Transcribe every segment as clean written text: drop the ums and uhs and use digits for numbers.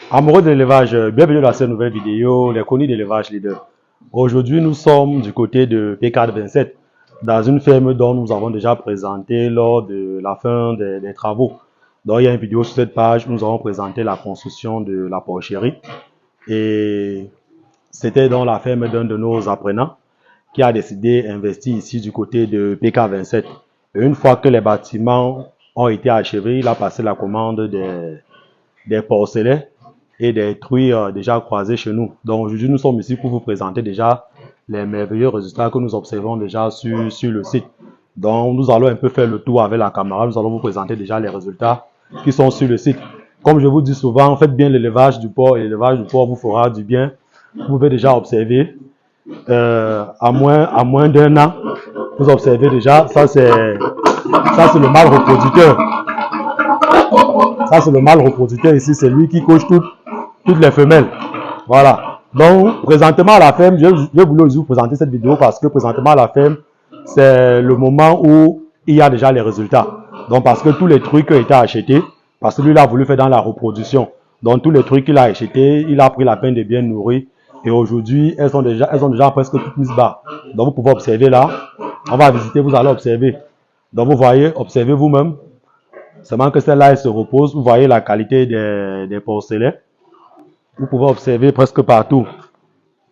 Amoureux de l'élevage, bienvenue dans cette nouvelle vidéo, les chroniques d'élevage leader. Aujourd'hui, nous sommes du côté de P427, dans une ferme dont nous avons déjà présenté lors de la fin des travaux. Donc, il y a une vidéo sur cette page où nous avons présenté la construction de la porcherie. Et c'était dans la ferme d'un de nos apprenants qui a décidé d'investir ici du côté de PK27. Et une fois que les bâtiments ont été achevés, il a passé la commande des porcelets et des truies déjà croisées chez nous. Donc aujourd'hui, nous sommes ici pour vous présenter déjà les merveilleux résultats que nous observons déjà sur le site. Donc nous allons un peu faire le tour avec la caméra. Nous allons vous présenter déjà les résultats qui sont sur le site. Comme je vous dis souvent, faites bien l'élevage du porc et l'élevage du porc vous fera du bien. Vous pouvez déjà observer à moins d'un an, vous observez déjà, ça c'est le mâle reproducteur. Ça c'est le mâle reproducteur ici, c'est lui qui coche toutes les femelles. Voilà. Donc présentement à la ferme, je voulais vous présenter cette vidéo parce que présentement à la ferme, c'est le moment où il y a déjà les résultats. Donc parce que tous les trucs ont été achetés, parce que lui il a voulu faire dans la reproduction. Donc tous les trucs qu'il a achetés, il a pris la peine de bien nourrir. Et aujourd'hui, elles ont déjà presque toutes mises bas. Donc vous pouvez observer là. On va visiter, vous allez observer. Donc vous voyez, observez vous-même. Seulement que celle-là, elle se repose. Vous voyez la qualité des porcelets. Vous pouvez observer presque partout.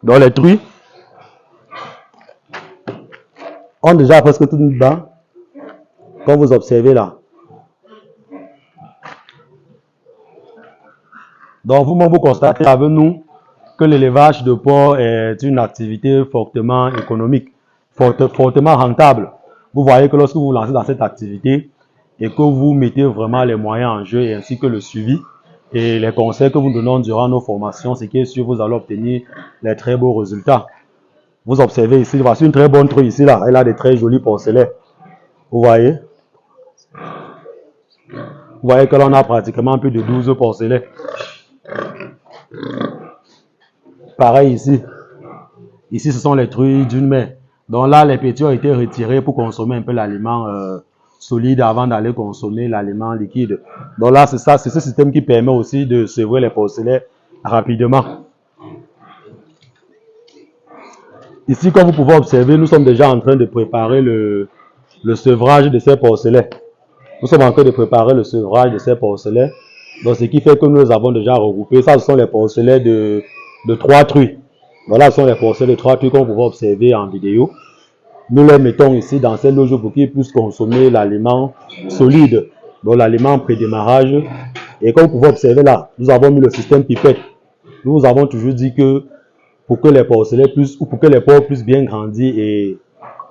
Donc les truies ont déjà presque toutes mises bas. Comme vous observez là. Donc vous-même, vous constatez avec nous que l'élevage de porc est une activité fortement économique, fortement rentable. Vous voyez que lorsque vous vous lancez dans cette activité et que vous mettez vraiment les moyens en jeu et ainsi que le suivi et les conseils que vous donnons durant nos formations, c'est que sûr vous allez obtenir les très beaux résultats. Vous observez ici, voici une très bonne truie ici là, elle a des très jolis porcelets. Vous voyez que l'on a pratiquement plus de 12 porcelets. Pareil ici. Ici, ce sont les truies d'une mère. Donc là, les petits ont été retirés pour consommer un peu l'aliment solide avant d'aller consommer l'aliment liquide. Donc là, c'est ça, c'est ce système qui permet aussi de sevrer les porcelets rapidement. Ici, comme vous pouvez observer, nous sommes déjà en train de préparer le sevrage de ces porcelets. Nous sommes en train de préparer le sevrage de ces porcelets. Donc, ce qui fait que nous les avons déjà regroupés. Ça, ce sont les porcelets de 3 truies. Voilà, ce sont les porcelets de 3 truies qu'on peut observer en vidéo. Nous les mettons ici dans cette loge pour qu'ils puissent consommer l'aliment solide, donc l'aliment pré-démarrage. Et comme vous pouvez observer là, nous avons mis le système pipette. Nous avons toujours dit que pour que les porcelets puissent, ou pour que les porcs puissent bien grandir et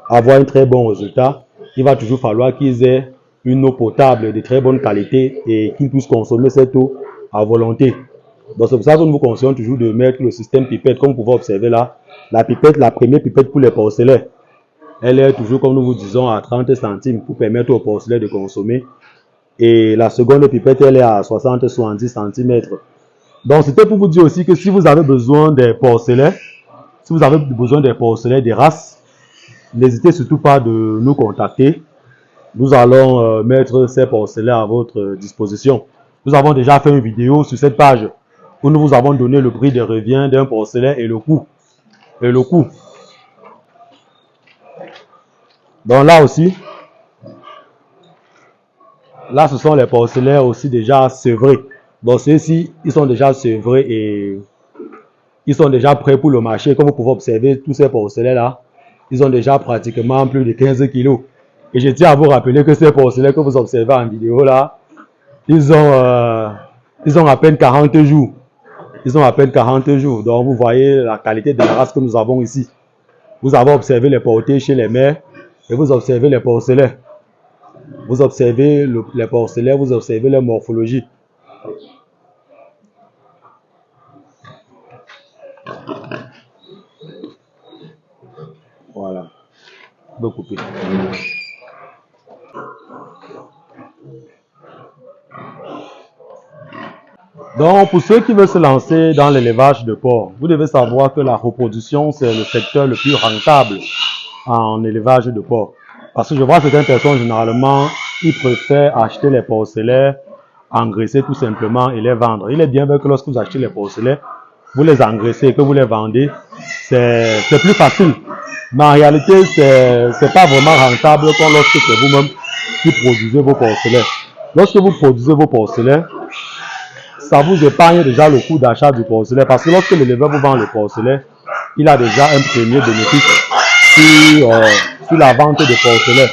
avoir un très bon résultat, il va toujours falloir qu'ils aient une eau potable de très bonne qualité et qu'ils puissent consommer cette eau à volonté. Donc c'est pour ça que nous vous conseillons toujours de mettre le système pipette, comme vous pouvez observer là. La pipette, la première pipette pour les porcelets, elle est toujours, comme nous vous disons, à 30 centimes pour permettre aux porcelets de consommer. Et la seconde pipette, elle est à 60-70 cm. Donc c'était pour vous dire aussi que si vous avez besoin des porcelets, des races, n'hésitez surtout pas de nous contacter. Nous allons mettre ces porcelets à votre disposition. Nous avons déjà fait une vidéo sur cette page où nous vous avons donné le prix de revient d'un porcelet et le coût. Donc là aussi, là ce sont les porcelets aussi déjà sevrés. Donc ceux-ci, ils sont déjà sevrés et ils sont déjà prêts pour le marché. Comme vous pouvez observer, tous ces porcelets là, ils ont déjà pratiquement plus de 15 kg. Et je tiens à vous rappeler que ces porcelets que vous observez en vidéo là, ils ont à peine 40 jours. Ils ont à peine 40 jours. Donc vous voyez la qualité de la race que nous avons ici. Vous avez observé les portées chez les mères et vous observez les porcelets. Vous observez les porcelets, vous observez leur morphologie. Voilà. On peut couper. Donc, pour ceux qui veulent se lancer dans l'élevage de porc, vous devez savoir que la reproduction, c'est le secteur le plus rentable en élevage de porc. Parce que je vois certaines personnes, généralement, ils préfèrent acheter les porcelets engraisser tout simplement et les vendre. Il est bien vrai que lorsque vous achetez les porcelets, vous les engraissez et que vous les vendez, c'est plus facile. Mais en réalité, c'est pas vraiment rentable comme lorsque c'est vous-même qui produisez vos porcelets. Lorsque vous produisez vos porcelets, ça vous épargne déjà le coût d'achat du porcelet parce que lorsque l'éleveur vous vend le porcelet, il a déjà un premier bénéfice sur la vente de porcelets.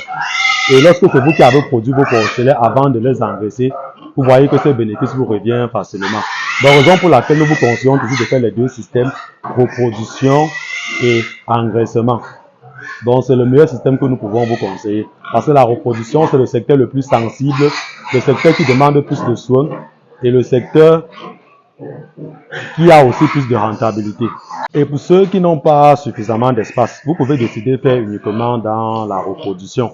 Et lorsque c'est vous qui avez produit vos porcelets avant de les engraisser, vous voyez que ce bénéfice vous revient facilement. La raison pour laquelle nous vous conseillons toujours de faire les deux systèmes, reproduction et engraissement. Donc c'est le meilleur système que nous pouvons vous conseiller. Parce que la reproduction, c'est le secteur le plus sensible, le secteur qui demande plus de soins et le secteur qui a aussi plus de rentabilité. Et pour ceux qui n'ont pas suffisamment d'espace, vous pouvez décider de faire uniquement dans la reproduction.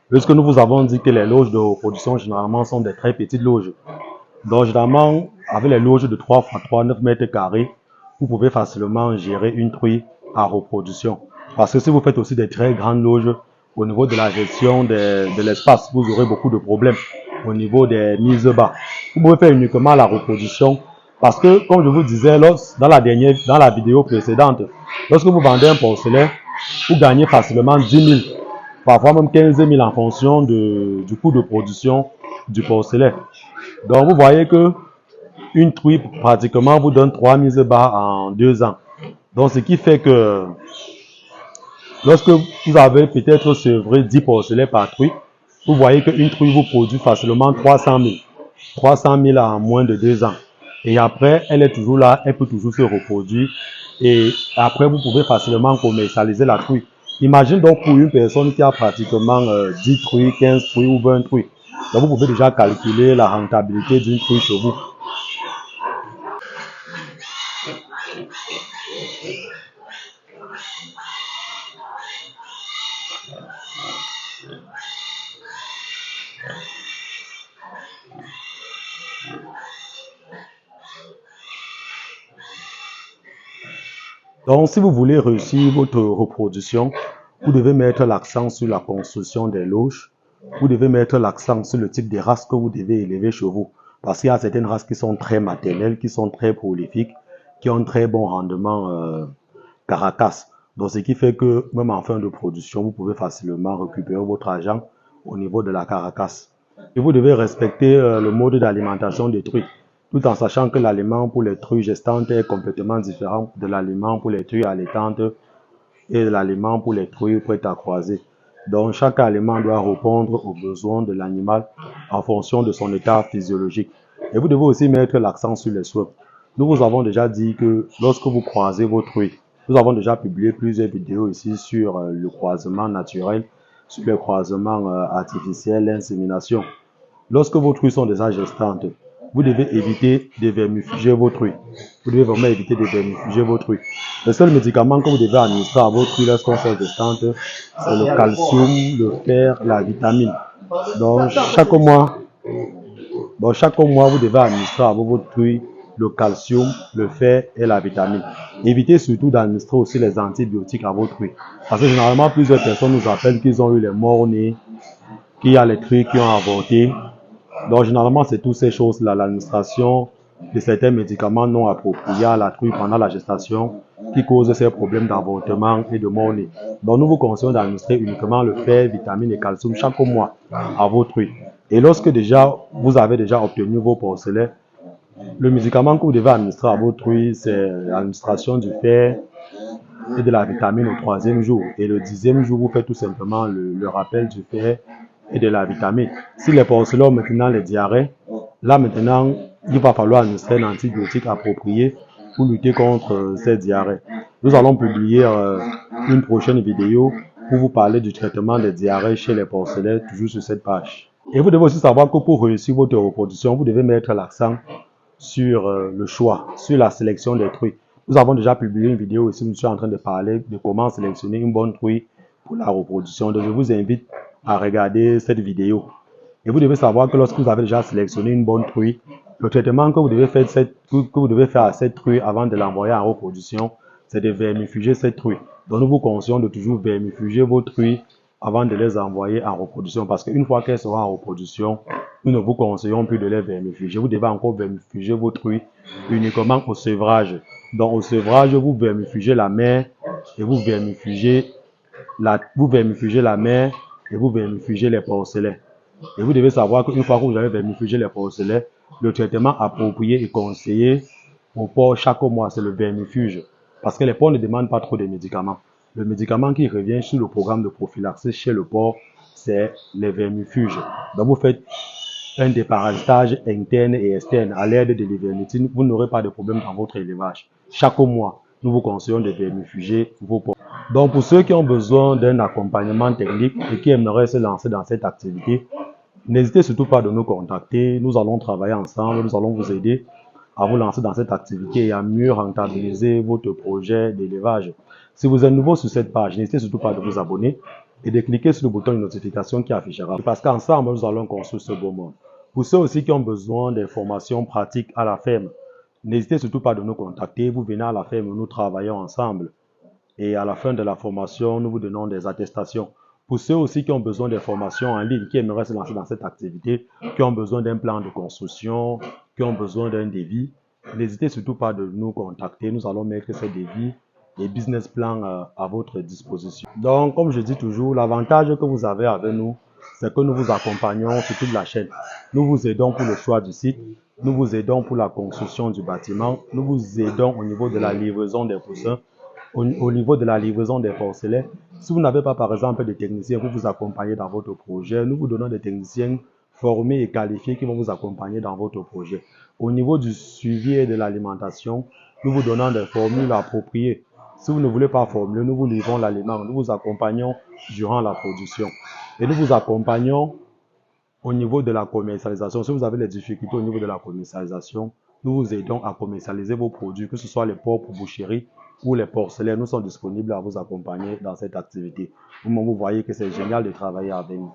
Puisque nous vous avons dit que les loges de reproduction généralement sont des très petites loges. Donc généralement, avec les loges de 3 x 3, 9 mètres carrés, vous pouvez facilement gérer une truie à reproduction. Parce que si vous faites aussi des très grandes loges, au niveau de la gestion de l'espace, vous aurez beaucoup de problèmes au niveau des mises bas. Vous pouvez faire uniquement la reproduction. Parce que, comme je vous disais dans la vidéo précédente, lorsque vous vendez un porcelet, vous gagnez facilement 10 000, parfois même 15 000 en fonction du coût de production du porcelet. Donc, vous voyez que une truie pratiquement vous donne 3 mises bas en 2 ans. Donc, ce qui fait que lorsque vous avez peut-être sevré 10 porcelets par truie, vous voyez qu'une truie vous produit facilement 300 000. 300 000 en moins de 2 ans. Et après, elle est toujours là, elle peut toujours se reproduire. Et après, vous pouvez facilement commercialiser la truie. Imagine donc pour une personne qui a pratiquement 10 truies, 15 truies ou 20 truies. Donc vous pouvez déjà calculer la rentabilité d'une truie chez vous. Donc, si vous voulez réussir votre reproduction, vous devez mettre l'accent sur la construction des loges. Vous devez mettre l'accent sur le type de race que vous devez élever chez vous. Parce qu'il y a certaines races qui sont très maternelles, qui sont très prolifiques, qui ont un très bon rendement caracasse. Donc, ce qui fait que même en fin de production, vous pouvez facilement récupérer votre argent au niveau de la caracasse. Et vous devez respecter le mode d'alimentation des truies, tout en sachant que l'aliment pour les truies gestantes est complètement différent de l'aliment pour les truies allaitantes et de l'aliment pour les truies prêtes à croiser. Donc, chaque aliment doit répondre aux besoins de l'animal en fonction de son état physiologique. Et vous devez aussi mettre l'accent sur les soins. Nous vous avons déjà dit que lorsque vous croisez vos truies, nous avons déjà publié plusieurs vidéos ici sur le croisement naturel, sur le croisement artificiel, l'insémination. Lorsque vos truies sont déjà gestantes, vous devez éviter de vermifuger vos truies. Vous devez vraiment éviter de vermifuger vos truies. Le seul médicament que vous devez administrer à vos truies lorsqu'on sont gestantes, c'est le calcium, le fer, la vitamine. Donc chaque mois, vous devez administrer à vos truies le calcium, le fer et la vitamine. Évitez surtout d'administrer aussi les antibiotiques à vos truies. Parce que généralement, plusieurs personnes nous appellent qu'ils ont eu les morts-nés, qu'il y a les truies qui ont avorté. Donc, généralement, c'est toutes ces choses-là, l'administration de certains médicaments non appropriés à la truie pendant la gestation qui causent ces problèmes d'avortement et de mort-nés. Donc, nous vous conseillons d'administrer uniquement le fer, vitamines et calcium chaque mois à vos truies. Et lorsque vous avez déjà obtenu vos porcelets, le médicament que vous devez administrer à vos truies, c'est l'administration du fer et de la vitamine au 3e jour. Et le 10e jour, vous faites tout simplement le rappel du fer et de la vitamine. Si les porcelets ont maintenant les diarrhées, là maintenant, il va falloir administrer un antibiotique approprié pour lutter contre ces diarrhées. Nous allons publier une prochaine vidéo pour vous parler du traitement des diarrhées chez les porcelets, toujours sur cette page. Et vous devez aussi savoir que pour réussir votre reproduction, vous devez mettre l'accent sur le choix, sur la sélection des truies. Nous avons déjà publié une vidéo ici où je suis en train de parler de comment sélectionner une bonne truie pour la reproduction. Donc je vous invite à regarder cette vidéo. Et vous devez savoir que lorsque vous avez déjà sélectionné une bonne truie, le traitement que vous devez faire à cette truie avant de l'envoyer en reproduction, c'est de vermifuger cette truie. Donc nous vous conseillons de toujours vermifuger vos truies avant de les envoyer en reproduction. Parce qu'une fois qu'elles seront en reproduction, nous ne vous conseillons plus de les vermifuger. Vous devez encore vermifuger vos truies uniquement au sevrage. Donc au sevrage, vous vermifugez la mère et vous vermifugez la mère et vous vermifugez les porcelets. Et vous devez savoir qu'une fois que vous avez vermifugé les porcelets, le traitement approprié et conseillé aux porcs chaque mois, c'est le vermifuge. Parce que les porcs ne demandent pas trop de médicaments. Le médicament qui revient sur le programme de prophylaxie chez le porc, c'est les vermifuges. Donc vous faites un déparasitage interne et externe à l'aide de l'ivermectine, vous n'aurez pas de problème dans votre élevage. Chaque mois, nous vous conseillons de vermifuger vos porcs. Donc pour ceux qui ont besoin d'un accompagnement technique et qui aimeraient se lancer dans cette activité, n'hésitez surtout pas de nous contacter. Nous allons travailler ensemble, nous allons vous aider à vous lancer dans cette activité et à mieux rentabiliser votre projet d'élevage. Si vous êtes nouveau sur cette page, n'hésitez surtout pas de vous abonner et de cliquer sur le bouton de notification qui affichera. Parce qu'ensemble, nous allons construire ce beau monde. Pour ceux aussi qui ont besoin d'informations pratiques à la ferme, n'hésitez surtout pas de nous contacter. Vous venez à la ferme, nous travaillons ensemble. Et à la fin de la formation, nous vous donnons des attestations. Pour ceux aussi qui ont besoin d'informations en ligne, qui aimeraient se lancer dans cette activité, qui ont besoin d'un plan de construction, qui ont besoin d'un devis, n'hésitez surtout pas de nous contacter. Nous allons mettre ces devis et business plans à votre disposition. Donc, comme je dis toujours, l'avantage que vous avez avec nous, c'est que nous vous accompagnons sur toute la chaîne. Nous vous aidons pour le choix du site, nous vous aidons pour la construction du bâtiment, nous vous aidons au niveau de la livraison des poussins, au niveau de la livraison des porcelets. Si vous n'avez pas, par exemple, des techniciens pour vous accompagner dans votre projet, nous vous donnons des techniciens formés et qualifiés qui vont vous accompagner dans votre projet. Au niveau du suivi et de l'alimentation, nous vous donnons des formules appropriées. Si vous ne voulez pas formuler, nous vous livrons l'aliment. Nous vous accompagnons durant la production. Et nous vous accompagnons au niveau de la commercialisation. Si vous avez des difficultés au niveau de la commercialisation, nous vous aidons à commercialiser vos produits, que ce soit les porcs pour boucherie ou les porcelaines. Nous sommes disponibles à vous accompagner dans cette activité. Vous voyez que c'est génial de travailler avec nous.